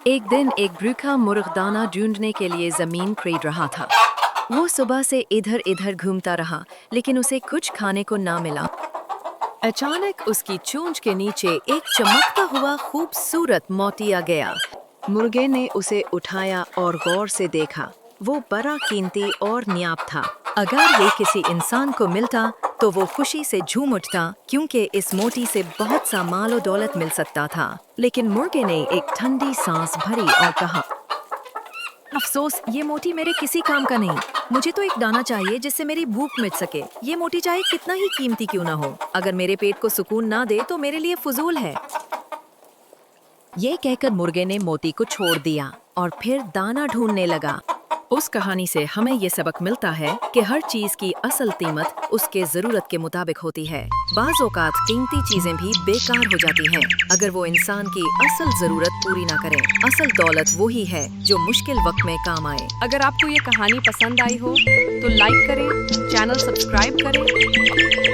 एक दिन एक भूखा मुर्ग दाना ढूंढने के लिए जमीन खरीद रहा था। वो सुबह से इधर इधर घूमता रहा, लेकिन उसे कुछ खाने को ना मिला। अचानक उसकी चोंच के नीचे एक चमकता हुआ खूबसूरत मोती आ गया। मुर्गे ने उसे उठाया और गौर से देखा। वो बड़ा कीमती और नायाब था। अगर ये किसी इंसान को मिलता तो वो खुशी से झूम उठता, क्योंकि इस मोती से बहुत सा माल और दौलत मिल सकता था। लेकिन मुर्गे ने एक ठंडी सांस भरी और कहा, अफसोस, ये मोती मेरे किसी काम का नहीं। मुझे तो एक दाना चाहिए जिससे मेरी भूख मिट सके। ये मोती चाहे कितना ही कीमती क्यों ना हो, अगर मेरे पेट को सुकून ना दे तो मेरे लिए फजूल है। ये कहकर मुर्गे ने मोती को छोड़ दिया और फिर दाना ढूंढने लगा। उस कहानी से हमें ये सबक मिलता है कि हर चीज की असल कीमत उसके जरूरत के मुताबिक होती है। बाज़ औक़ात कीमती चीजें भी बेकार हो जाती हैं, अगर वो इंसान की असल जरूरत पूरी ना करें। असल दौलत वही है जो मुश्किल वक्त में काम आए। अगर आपको ये कहानी पसंद आई हो तो लाइक करें, चैनल सब्सक्राइब करें